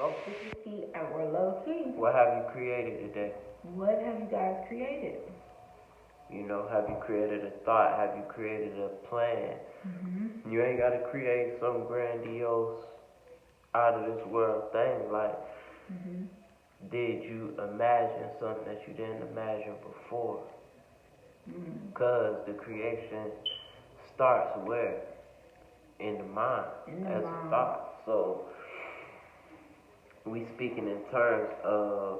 focus is key, and we're low key. What have you created today? What have you guys created? You know, have you created a thought? Have you created a plan? Mm-hmm. You ain't got to create some grandiose, out of this world thing. Like, Mm-hmm. did you imagine something that you didn't imagine before? Mm-hmm. Because the creation starts where? In the mind, In the as mind. a thought. So, we speaking in terms of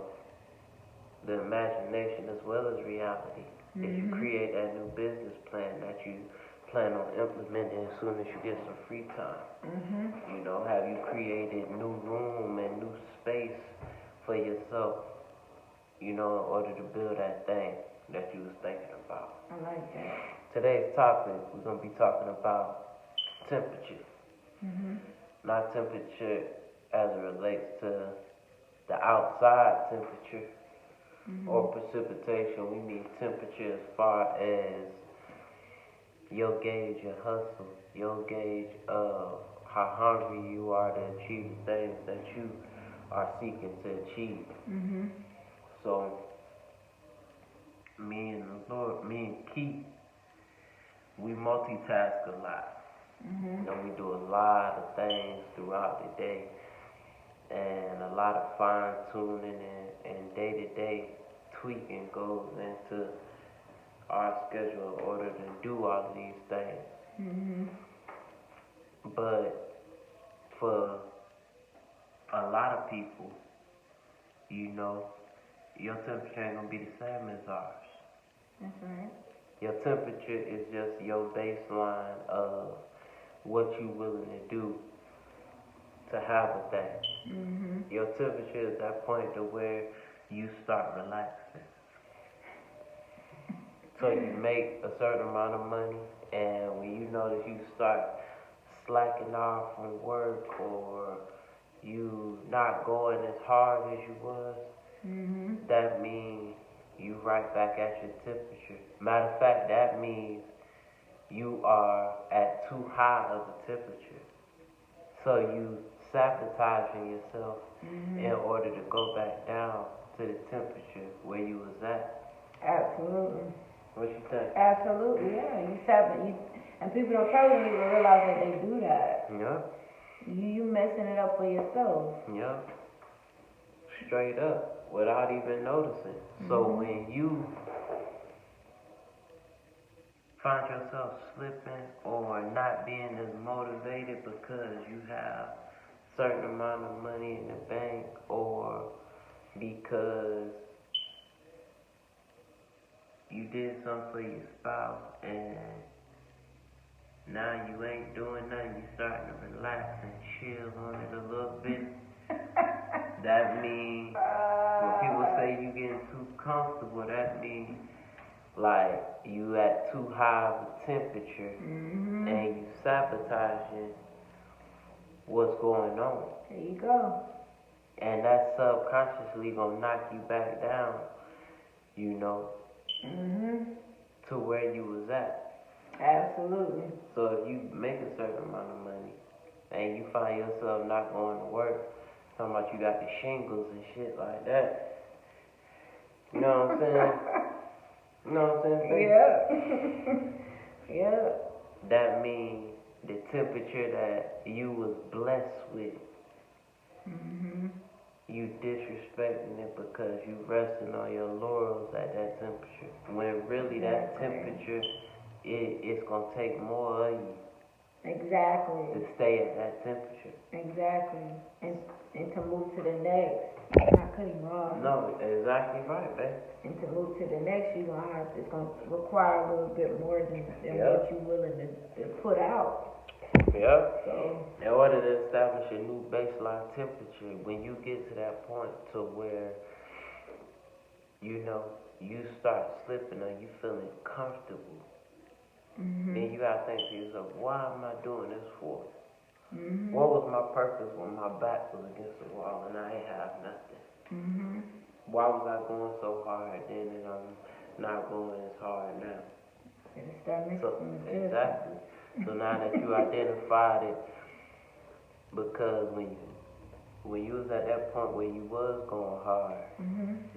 the imagination as well as reality. Mm-hmm. If you create that new business plan that you plan on implementing as soon as you get some free time. Mm-hmm. You know, have you created new room and new space for yourself, you know, in order to build that thing that you was thinking about? I like that. Today's topic, we're going to be talking about temperature. Mm-hmm. Not temperature as it relates to the outside temperature, Mm-hmm. or precipitation. We mean temperature as far as your gauge of hustle, your gauge of how hungry you are to achieve the things that you are seeking to achieve. Mm-hmm. So, me and the Lord, me and Keith, we multitask a lot. Mm-hmm. You know, we do a lot of things throughout the day, and a lot of fine tuning and day-to-day tweaking goes into our schedule in order to do all of these things. Mm-hmm. But for a lot of people, you know, your temperature ain't gonna be the same as ours. That's right. Your temperature is just your baseline of what you willing to do to have a thing. Mm-hmm. Your temperature is that point to where you start relaxing. So you make a certain amount of money, and when you notice you start slacking off from work, or you not going as hard as you was, Mm-hmm. that means you right back at your temperature. Matter of fact, that means you are at too high of a temperature. So you sabotaging yourself Mm-hmm. in order to go back down to the temperature where you was at. Absolutely. What you think? Absolutely, yeah. And people don't probably even realize that they do that. Yeah. You messing it up for yourself. Yeah. Straight up, without even noticing. So when you find yourself slipping or not being as motivated because you have a certain amount of money in the bank, or because you did something for your spouse and now you ain't doing nothing, you starting to relax and chill on it a little bit. That means when people say you getting too comfortable, that means like you at too high of a temperature, Mm-hmm. and you sabotaging what's going on. There you go. And that's subconsciously gonna knock you back down, you know, Mm-hmm. to where you was at. Absolutely. So if you make a certain amount of money and you find yourself not going to work, talking about you got the shingles and shit like that, you know what I'm saying? You know what I'm saying? Yeah. Yeah. That means the temperature that you was blessed with, Mm-hmm. you disrespecting it because you resting on your laurels at that temperature. When really that temperature, it's going to take more of you Exactly. to stay at that temperature. Exactly. And to move to the next. Not cutting off. No, exactly right, babe. And to move to the next, it's going to require a little bit more than what you're willing to put out. Yeah. So, in order to establish a new baseline temperature, when you get to that point to where, you know, you start slipping or you feeling comfortable, then you gotta think to yourself, why am I doing this for? What was my purpose when my back was against the wall and I ain't have nothing? Why was I going so hard then and I'm not going as hard now? Exactly. So now that you identified it, because when when you was at that point where you was going hard,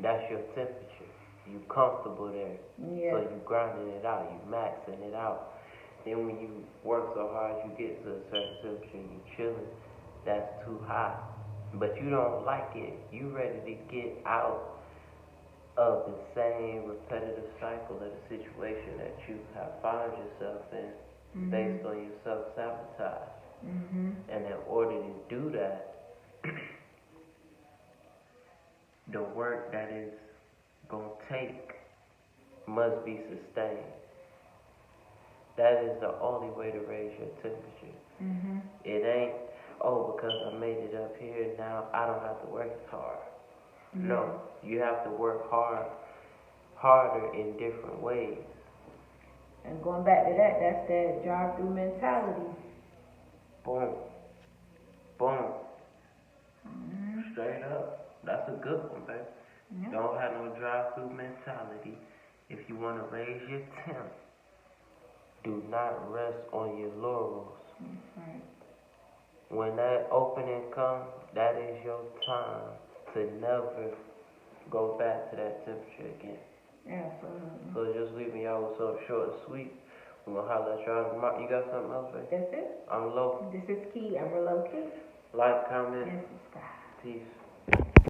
that's your temperature. You comfortable there. Yeah. So you grinding it out, you maxing it out. Then when you work so hard, you get to a certain temperature, you chilling, that's too high. But you don't like it. You ready to get out of the same repetitive cycle of the situation that you have found yourself in based on your self-sabotage. And in order to do that, the work that is going to take must be sustained. That is the only way to raise your temperature. It ain't, oh, because I made it up here, now I don't have to work as hard. No, you have to work harder in different ways. And going back to that, that's that drive-through mentality. Boom. Boom. Straight up. That's a good one, baby. Yep. Don't have no drive-through mentality. If you want to raise your temp, do not rest on your laurels. That's right. When that opening comes, that is your time to never go back to that temperature again. Absolutely. So just leaving y'all with something short and sweet. We're going to holler at y'all. Mark, you got something else, baby? That's it. I'm low. This is Key, and we're low key. Like, comment, And subscribe. peace.